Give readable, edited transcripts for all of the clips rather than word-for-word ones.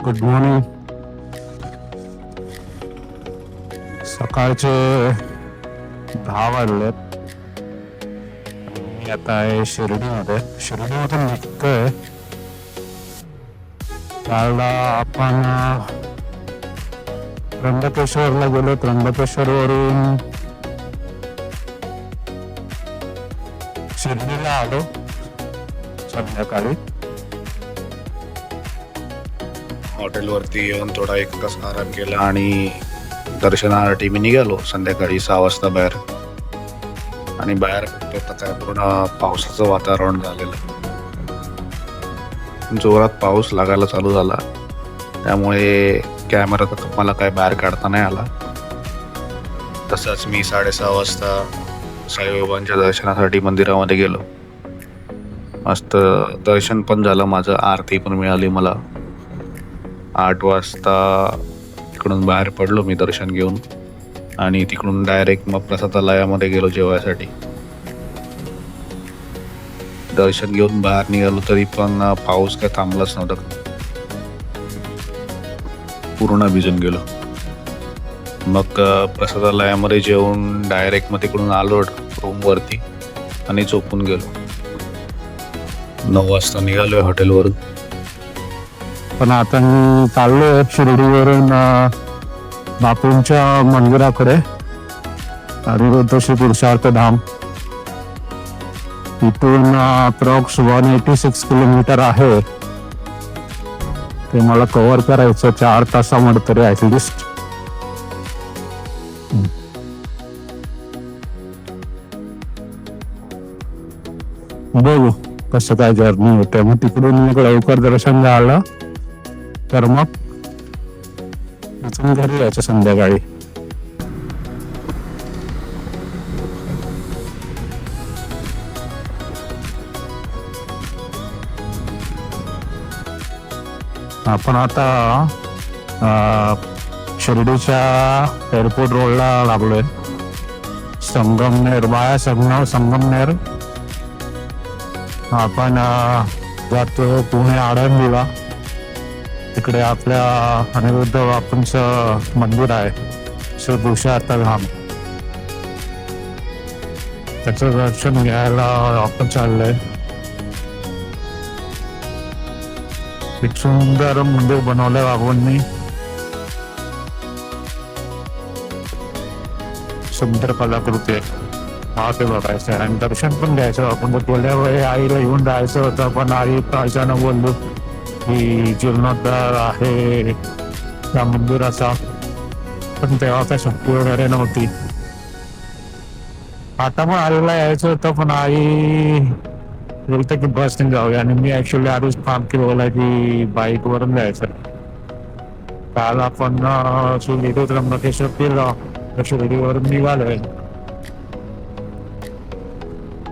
Good morning. सकाळचे 10 वाजलेत. मी आता आहे शिर्डीमधून निघतोय. त्याला आपण त्र्यंबकेश्वरला गेलो. त्र्यंबकेश्वरवरून शिर्डीला आलो संध्याकाळी. हॉटेलवरती येऊन थोडा 1 तास आराम केला आणि दर्शनासाठी मी निघालो संध्याकाळी 6 वाजता बाहेर. आणि बाहेर बघतो तर काय पूर्ण पावसाचं वातावरण झालेलं. जोरात पाऊस लागायला चालू झाला, त्यामुळे कॅमेरा मला काय बाहेर काढता नाही आला. तसंच मी 6:30 वाजता साईबाबांच्या दर्शनासाठी मंदिरामध्ये गेलो. मस्त दर्शन पण झालं माझं, आरती पण मिळाली मला. 8 वाजता तिकडून बाहेर पडलो मी दर्शन घेऊन आणि तिकडून डायरेक्ट मग प्रसादालयामध्ये गेलो जेवायसाठी. दर्शन घेऊन बाहेर निघालो तरी पण पाऊस काय थांबलाच नव्हता. पूर्ण भिजून गेलो. मग प्रसादालयामध्ये जेवून डायरेक्ट मग तिकडून आलो रूमवरती आणि झोपून गेलो. 9 वाजता निघालोय हॉटेलवरून. पण आता मी चाललोय शिर्डीवरून बापूंच्या मंदिराकडे, अनिरुद्ध पुरुषार्थ धाम. इथून अप्रॉक्स 186 किलोमीटर आहे. ते मला कव्हर करायचं 4 तासामध्ये तरी ऍटलिस्ट. बघू कसं काय जर्नी होते. मग तिकडून मग लवकर दर्शन झालं तर मग इथून घरी यायचं संध्याकाळी. आपण आता शिर्डीच्या एअरपोर्ट रोडला लागलोय. संगमनेर वाया संगमनेर आपण जातो पुणे आळंदीला. तिकडे आपल्या अनिरुद्ध बापूंचं मंदिर आहे, श्री पुरुषार्थ धाम. त्याचं दर्शन घ्यायला आपण चाललंय. एक सुंदर मंदिर बनवलंय बाबूंनी. सुंदर कलाकृती आहे. हा ते बघायचं आहे आणि दर्शन पण घ्यायचं. आपण गेल्या वेळी आईला घेऊन जायचं होतं, पण आई अचानक बोललो की जीर्णोद्धार आहे त्या मंदिराचा, पण तेव्हा काय सुट्टी वगैरे नव्हती. आता पण आईला यायचं होतं, पण आई बोलते की बसने जाऊया. आणि मी ऍक्च्युली आधीच फार्म केलं की बाईक वरून जायचं. काल आपण शिर्डी त्र्यंबकेश्वर केलं, शिर्डीवरून निघालोय.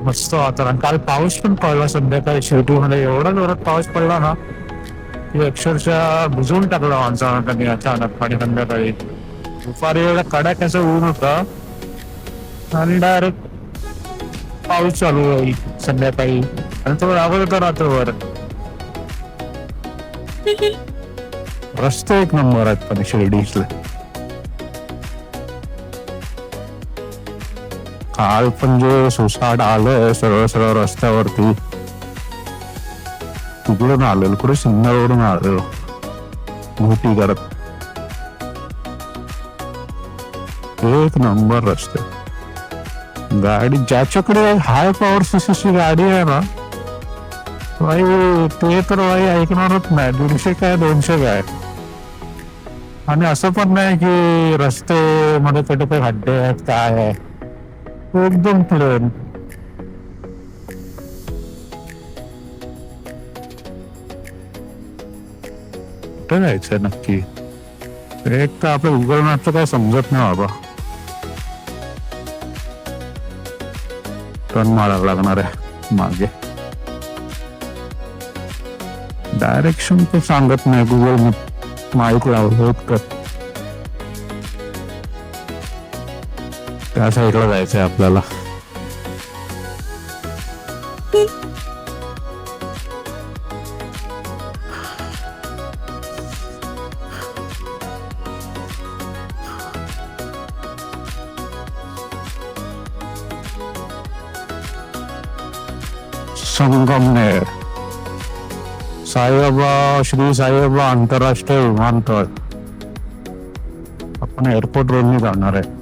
मस्त वातावरण. काल पाऊस पण पडला संध्याकाळी शिर्डीमध्ये. एवढा जोरात पाऊस पडला ना की अक्षरशः भिजून टाकला माणसाने अचानक. आणि संध्याकाळी दुपारी एवढा कडाक्याचं ऊन होतं आणि डायरेक्ट पाऊस चालू होईल संध्याकाळी. आणि तो राहत होता रात्रभर. रस्ते एक नंबर आहेत पण शिर्डीतले. काल पण जे सुसाट आलंय सरळ सरळ रस्त्यावरती, तिकडून आलेलो, कुठे सिन्नरवरून आलेलो मोठी करत. एक नंबर रस्ते. गाडी ज्याच्याकडे हाय पॉवर सीसीची गाडी आहे ना भाई, ते तर भाई ऐकणारच नाही. 150 काय 200 काय. आणि असं पण नाही की रस्ते मध्ये कुठे काही खड्डे आहेत काय आहे, एकदम प्लेन. कुठे जायचंय नक्की? एक तर आपल्या गुगल मॅपचं काय समजत नाही बाबा. टर्न मारायला लागणार आहे मागे. डायरेक्शन तर सांगत नाही गुगल मॅप. माईक लावलं तर त्या साईडला जायचंय आपल्याला. संगमनेर, साईबाबा श्री साईबाबा आंतरराष्ट्रीय विमानतळ. आपण एअरपोर्ट रोडने जाणार आहे.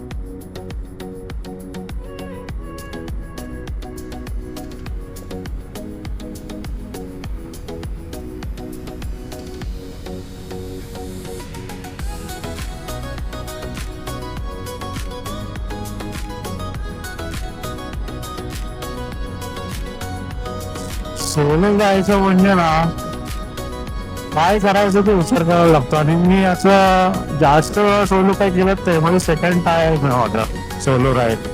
सोलो जायचं म्हणजे ना काय करायचं ते विचार करावा लागतो. आणि मी असं जास्त सोलो काय केलं ते म्हणजे सेकंड टाइम माझा सोलो राईड.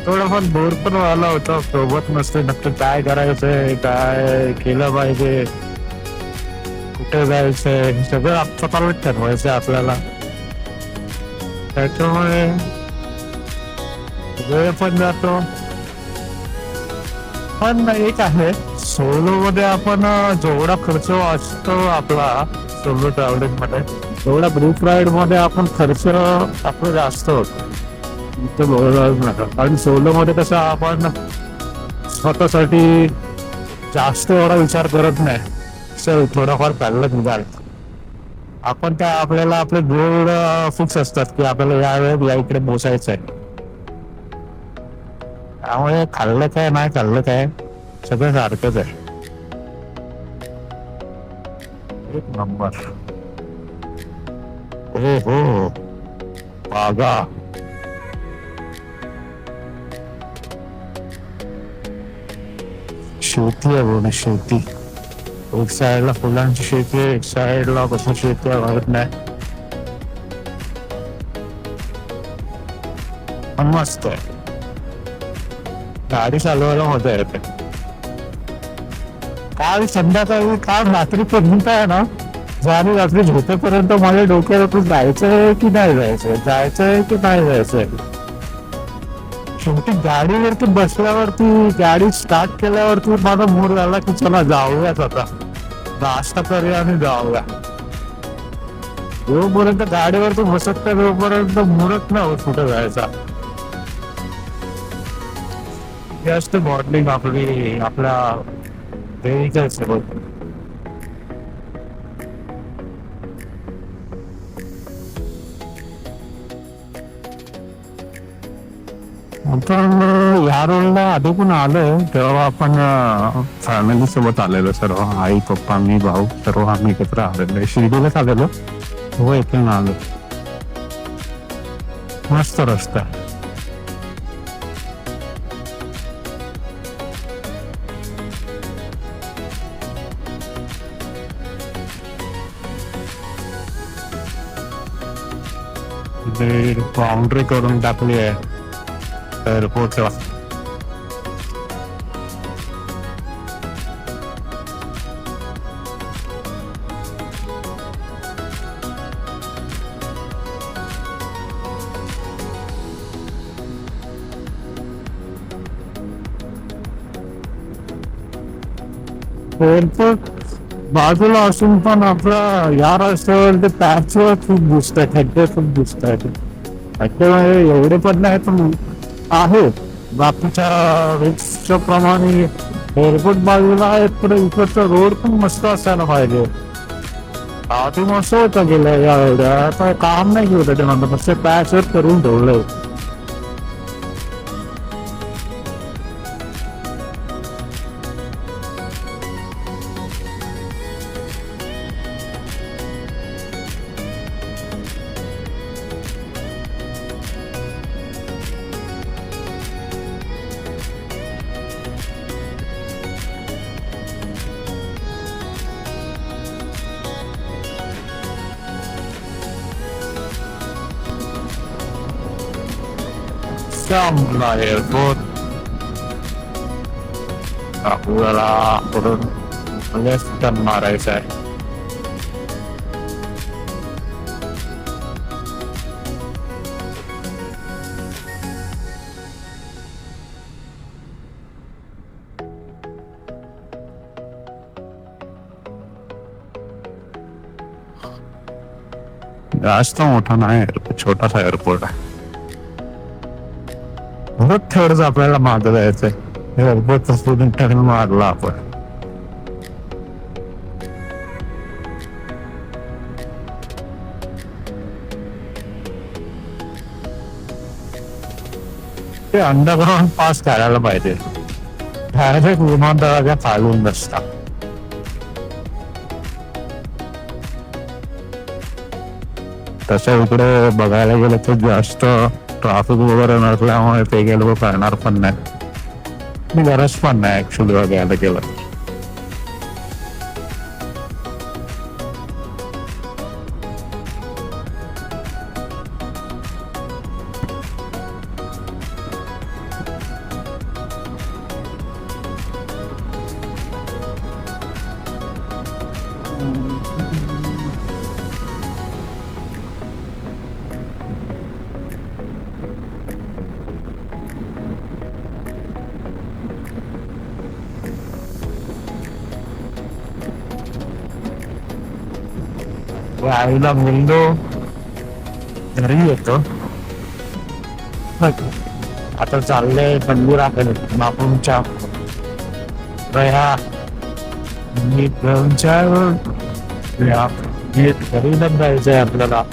थोडंफार बोर पण व्हायला होतं, सोबत नसते नक्की काय करायचंय, काय केलं पाहिजे, कुठे जायचंय, सगळं स्वतःलाच ठरवायचंय आपल्याला. त्याच्यामुळे वेळ पण जातो. पण एक आहे, सोलो मध्ये आपण जेवढा खर्च वाचतो आपला सोलो ट्रॅव्हलिंग मध्ये, तेवढा ग्रुप राईड मध्ये आपण खर्च आपला जास्त होतो. ते बोलायलाच नका. कारण सोलो मध्ये कसं आपण स्वतःसाठी जास्त एवढा विचार करत नाही. चल थोडाफार काढलं निघाल आपण, काय आपल्याला आपले गोल फिक्स असतात की आपल्याला या वेळेत या इकडे पोचायचं आहे. त्यामुळे खाल्लं काय नाही खाल्लं काय सगळं सारखंच आहे. एक नंबर. हो हो बागा. शेती आहे बोल, शेती. एक साईडला फुलांची शेती आहे, एक साईडला कसं शेती आहे माहित नाही. पण मस्त आहे, गाडी चालवायला मजा येते. काल संध्याकाळी काल रात्रीपर्यंत आहे ना, आणि रात्री झोपेपर्यंत माझ्या डोक्यात जायचंय की नाही जायचंय, जायचंय की नाही जायचंय. शेवटी गाडीवरती बसल्यावरती, गाडी स्टार्ट केल्यावरती माझा मूड झाला की चला जाऊयाच आता, नाश्ता करूया आणि जाऊया. जोपर्यंत गाडीवरती बसत नाही तोपर्यंत मूडच नाही कुठं जायचा. जास्त मॉडलिंग आपली आपल्या व्हेकल सोबत. आपण या रोडला आधी पण आलोय, तेव्हा आपण फॅमिली सोबत आलेलो सर्व, आई पप्पा मी भाऊ सर्व आम्ही एकत्र आलेलो. शिर्डीलाच आलेलो, हो इथे आलो. मस्त रस्ता. बाउंड्री करून टाकली आहे एअरपोर्टला. एअरपोर्ट बाजूला असून पण आपला या रस्त्यावर ते पॅचवर खूप दिसत आहे, खड्डे खूप दिसत आहेत. खड्डे एवढे पण नाही पण आहे बाकीच्या रोडच्या प्रमाणे. एअरपोर्ट बाजूला आहे पण इकडचा रोड पण मस्त असायला पाहिजे. आधी मस्त होतं गेलं या एवढ्या, आता काम नाही केलं त्याच्यानंतर, मस्त पॅचवर करून ठेवलंय. Siamo airport. आपल्याला पुढून लेफ्ट मारायचं आहे. जास्त मोठा नाही एअरपोर्ट, छोटासा एअरपोर्ट आहे. परत थर्ड आपल्याला मागं जायचंय. एअरपोर्टचा स्टुडंट टाकून मारला आपण. ते अंडरग्राउंड पास करायला पाहिजे. डायरेक्ट विमानतळाच्या खालून नसता. तसं इकडे बघायला गेलं तर जास्त ट्राफिक वगैरे नसल्यामुळे ते गेलं करणार पण नाही. गरज पण नाही ऍक्च्युली बघायला गेलं. आईला बोललो घरी येतो. आता चाललंय मंदिराकडे बापूंच्या घरी जायचंय आपल्याला.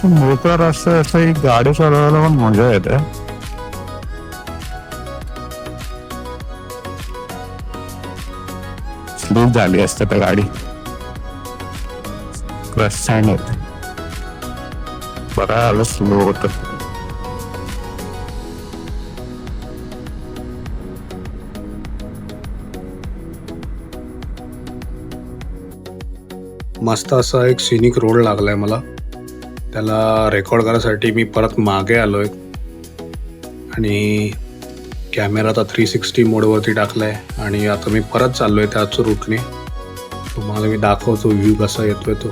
मोठा रस्ता असं एक गाडी चालवायला पण मजा येते. स्लो झाली असते त्या गाडी. रस्त्याने होते बरं आलं स्लो होत. मस्त असा एक सिनिक रोड लागलाय मला. त्याला रेकॉर्ड करायसाठी मी परत मागे आलोय आणि कॅमेरा आता 360 मोडवरती टाकलाय आणि आता मी परत चाललोय त्याच रूटने. तुम्हाला मी दाखवतो व्ह्यू कसा येतोय तो.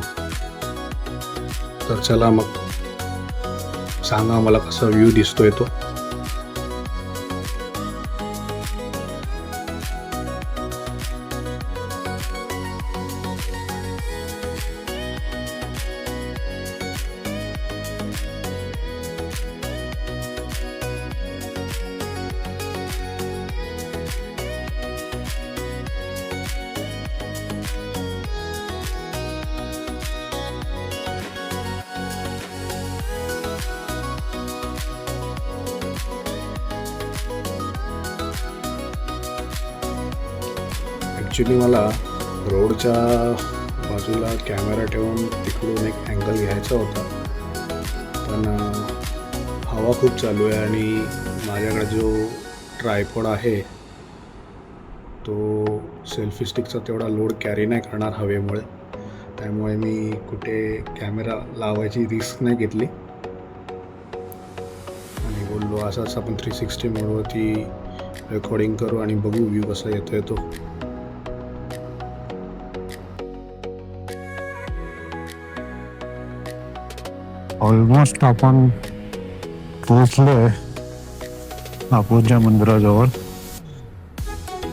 तर चला मग सांगा मला कसा व्ह्यू दिसतोय तो. ॲक्च्युली मला रोडच्या बाजूला कॅमेरा ठेवून तिकडून एक अँगल घ्यायचा होता, पण हवा खूप चालू आहे आणि माझ्याकडे जो ट्रायपॉड आहे तो सेल्फी स्टिकचा तेवढा लोड कॅरी नाही करणार हवेमुळे. त्यामुळे मी कुठे कॅमेरा लावायची रिस्क नाही घेतली आणि बोललो असंच आपण 360 मोडवरती रेकॉर्डिंग करू आणि बघू व्ह्यू कसा येतोय तो. ऑलमोस्ट आपण पोहोचलोय बापूंच्या मंदिराजवळ.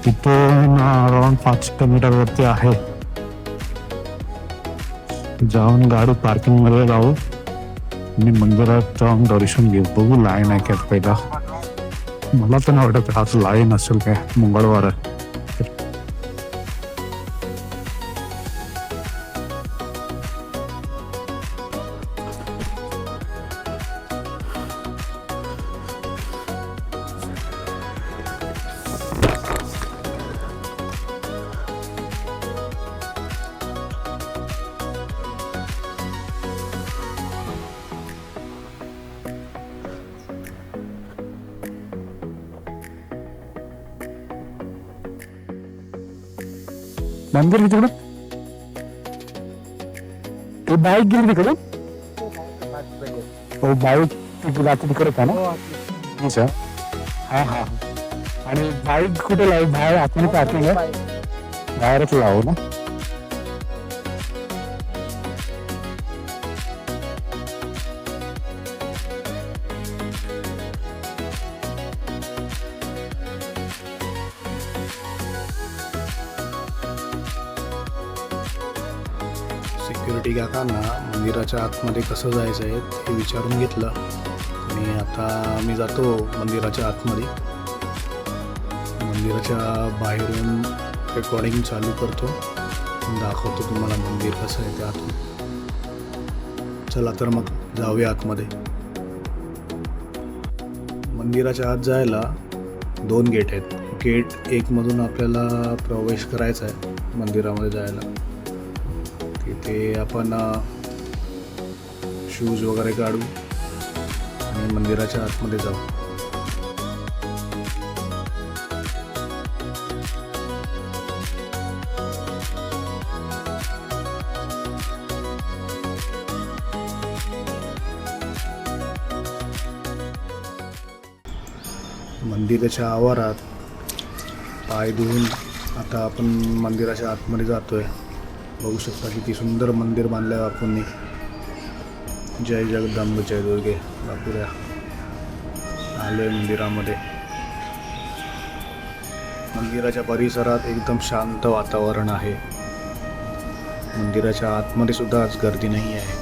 तिथून अराउंड 5 किलोमीटरवरती आहे. जाऊन गाडी पार्किंग मध्ये जाऊ आणि मंदिरात जाऊन दर्शन घेऊ. बघू लाईन आहे का पहिला. मला तर नाही वाटत आज लाईन असेल काय, मंगळवार आहे. मंदिर तिकडं ते बाईक गेली तिकडं. हो बाईक तिकडे का ना. हा हा. आणि बाईक कुठे लावू? बाहेर आतमध्ये पार्किंग आहे, बाहेरच लावू ना. सिक्युरिटी काकांना मंदिराच्या आतमध्ये कसं जायचं आहे हे विचारून घेतलं आणि आता मी जातो मंदिराच्या आतमध्ये. मंदिराच्या बाहेरून रेकॉर्डिंग चालू करतो, दाखवतो तुम्हाला मंदिर कसं आहे ते आतून. चला तर मग जाऊया आतमध्ये. मंदिराच्या आत जायला 2 गेट आहेत. गेट 1 मधून आपल्याला प्रवेश करायचा आहे मंदिरामध्ये जायला. तिथे आपण शूज वगैरे काढू आणि मंदिराच्या आतमध्ये जाऊ. मंदिराच्या आवारात पाय धुवून आता आपण मंदिराच्या आतमध्ये जातोय. बघू शकता किती सुंदर मंदिर बांधलं आहे बापूंनी. जय जगदंब जय दुर्गे. बापूऱ्या आलोय मंदिरामध्ये. मंदिराच्या परिसरात एकदम शांत वातावरण आहे. मंदिराच्या आतमध्ये सुद्धा आज गर्दी नाही आहे.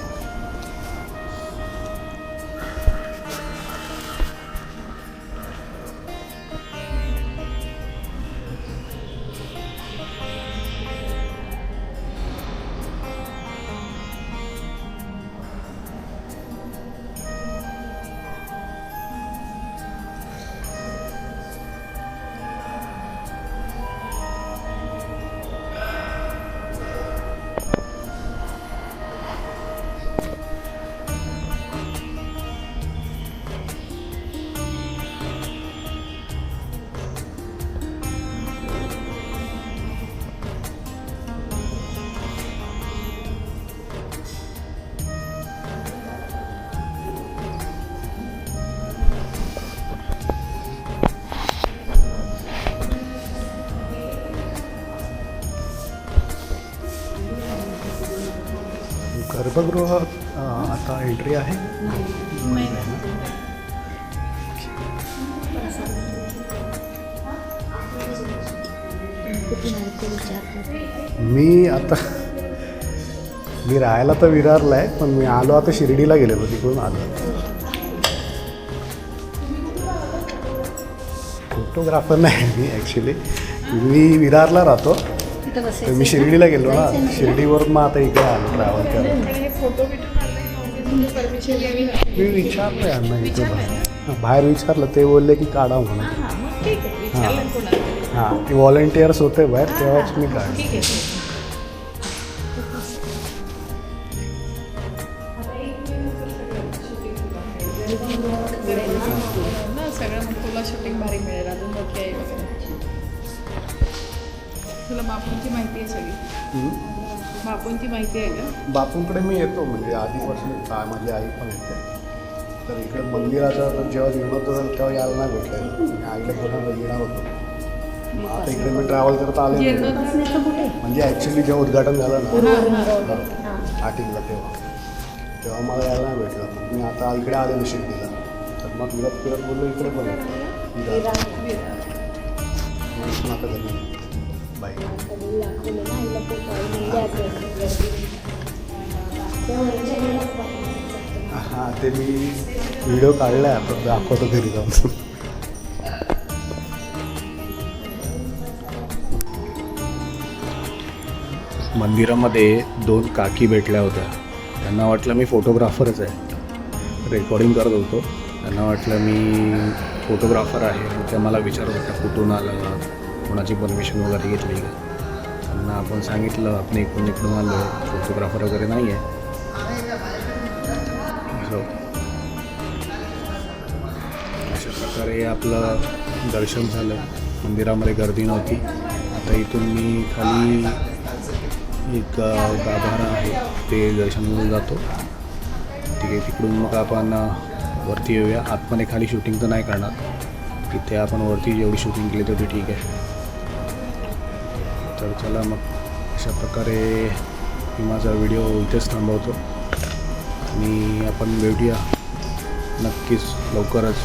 गर्भगृह आता एंट्री आहे. मी राहायला तर विरारला आहे, पण मी आलो आता शिर्डीला गेलेलो, तिकडून आलो. फोटोग्राफर नाही मी ॲक्च्युली. मी विरारला राहतो, तर मी शिर्डीला गेलो ना. शिर्डीवरून मग आता इकडे आलो ट्रॅव्हल करायला. मी विचारलं यांना इथे बाहेर विचारलं, ते बोलले की काढा म्हणून. हां ते व्हॉलेंटियर्स होते बाहेर, तेव्हाच मी काढले. तुला शूटिंग भारी मिळेल. अजून मोठी आहे वगैरे. तुला बापूंची माहिती आहे सगळी? बापूंची माहिती आहे का? बापूंकडे मी येतो, म्हणजे आधीपासून माझी आई पण येते. तर इकडे मंदिराचा जेव्हा जीर्णोद्धार झालं तेव्हा यायला नाही भेटलं. मी आईला पुन्हा येणार होतो. आता इकडे मी ट्रॅव्हल करत आले, म्हणजे ॲक्च्युली जेव्हा उद्घाटन झालं ना आटीला, तेव्हा मला यायला नाही भेटलं. मी आता इकडे आलेलो शिर्डीला. तर मग फिरत बोललो इकडे पण आता घरी बाय. हां ते मी व्हिडिओ काढला आहे, आता दाखवतो घरी जाऊन. मंदिरामध्ये 2 काकी भेटल्या होत्या. त्यांना वाटलं मी फोटोग्राफरच आहे, रेकॉर्डिंग करत होतो. त्यांना वाटलं मी फोटोग्राफर आहे. त्या मला विचारत होत्या कुठून आलं, कोणाची परमिशन वगैरे घेतली का. त्यांना आपण सांगितलं आपण इकडून आलो आहे, फोटोग्राफर वगैरे नाही आहे. अशा प्रकारे आपलं दर्शन झालं. मंदिरामध्ये गर्दी नव्हती. आता इथून मी खाली एक गाभारा आहे, ते दर्शन म्हणून जातो. ठीक आहे, तिकडून मग आपण वरती येऊया. आतमध्ये खाली शूटिंग तर नाही करणार, तिथे आपण वरती जेवढी शूटिंग केली तेवढी ठीक आहे. तर चला मग अशा प्रकारे मी माझा व्हिडिओ इथेच थांबवतो आणि आपण भेटूया नक्कीच लवकरच